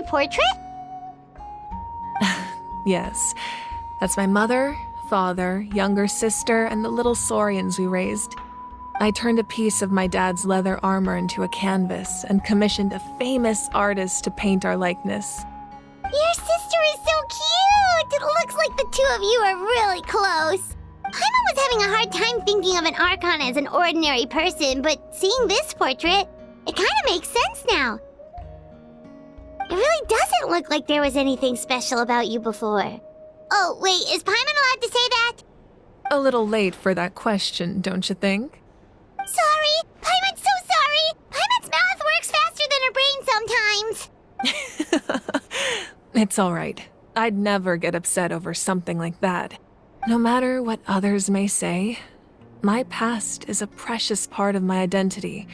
family portrait? Yes. That's my mother, father, younger sister, and the little saurians we raised. I turned a piece of my dad's leather armor into a canvas and commissioned a famous artist to paint our likeness. Your sister is so cute! It looks like the two of you are really close. Paimon was having a hard time thinking of an Archon as an ordinary person, but seeing this portrait, it kind of makes sense now. It really doesn't look like there was anything special about you before. Oh, wait, is Paimon allowed to say that? A little late for that question, don't you think? Sorry! Paimon's so sorry! Paimon's mouth works faster than her brain sometimes! It's all right. I'd never get upset over something like that. No matter what others may say, my past is a precious part of my identity.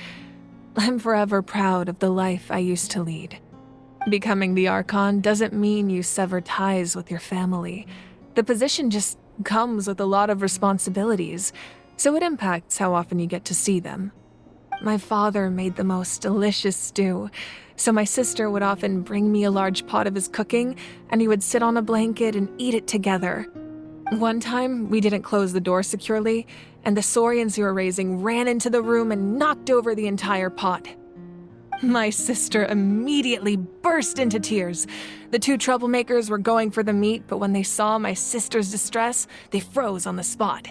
I'm forever proud of the life I used to lead. Becoming the Archon doesn't mean you sever ties with your family. The position just comes with a lot of responsibilities, so it impacts how often you get to see them. My father made the most delicious stew, so my sister would often bring me a large pot of his cooking, and we would sit on a blanket and eat it together. One time, we didn't close the door securely, and the saurians we were raising ran into the room and knocked over the entire pot. My sister immediately burst into tears. The two troublemakers were going for the meat, but when they saw my sister's distress, they froze on the spot.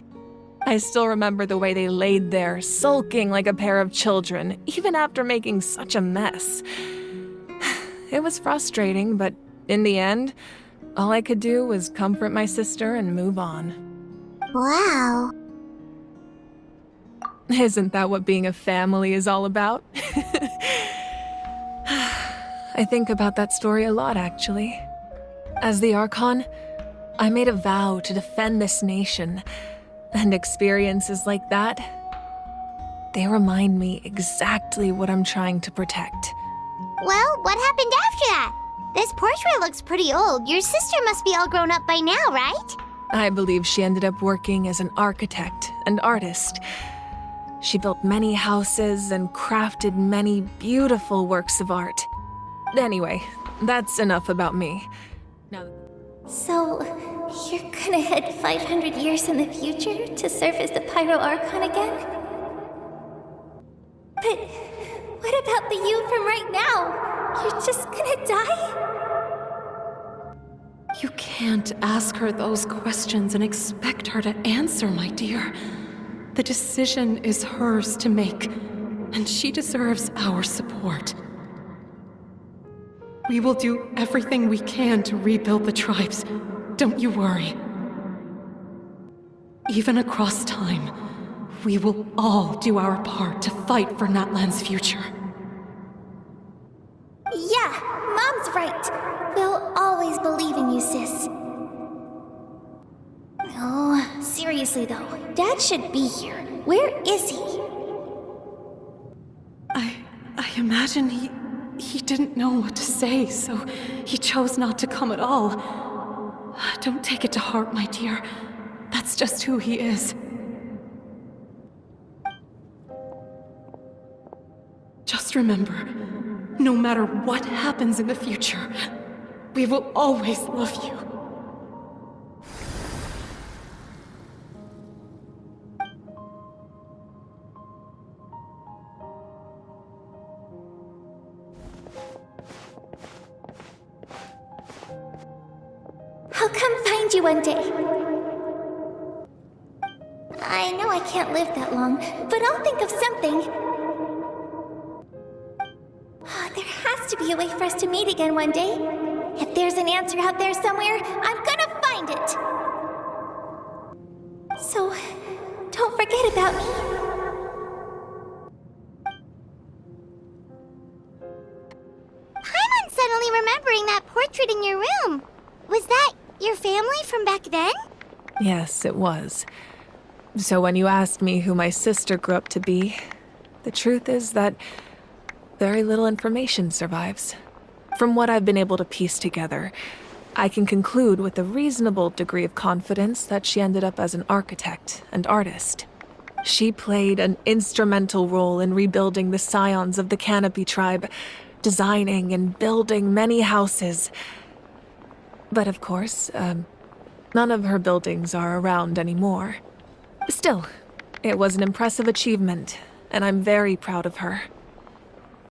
I still remember the way they laid there, sulking like a pair of children, even after making such a mess. It was frustrating, but in the end, all I could do was comfort my sister and move on. Wow. Isn't that what being a family is all about? I think about that story a lot, actually. As the Archon, I made a vow to defend this nation, and experiences like that, they remind me exactly what I'm trying to protect. Well, what happened after that? This portrait looks pretty old. Your sister must be all grown up by now, right? I believe she ended up working as an architect and artist. She built many houses and crafted many beautiful works of art. Anyway, that's enough about me. Now, So, you're gonna head 500 years in the future to serve as the Pyro Archon again? But what about the you from right now? You're just gonna die? You can't ask her those questions and expect her to answer, my dear. The decision is hers to make, and she deserves our support. We will do everything we can to rebuild the tribes. Don't you worry. Even across time, we will all do our part to fight for Natlan's future. Yeah, Mom's right. We'll always believe in you, sis. Oh, seriously though, Dad should be here. Where is he? I imagine he didn't know what to say, so he chose not to come at all. Don't take it to heart, my dear. That's just who he is. Just remember, no matter what happens in the future, we will always love you. I'll come find you one day. I know I can't live that long, but I'll think of something. There has to be a way for us to meet again one day. If there's an answer out there somewhere, I'm gonna find it. So, don't forget about me. Paimon's suddenly remembering that portrait in your room. Was that your family from back then? yes, it was. So when you asked me who my sister grew up to be, the truth is that very little information survives. From what I've been able to piece together, I can conclude with a reasonable degree of confidence that she ended up as an architect and artist. She played an instrumental role in rebuilding the scions of the Canopy tribe, designing and building many houses. But of course, none of her buildings are around anymore. Still, it was an impressive achievement, and I'm very proud of her.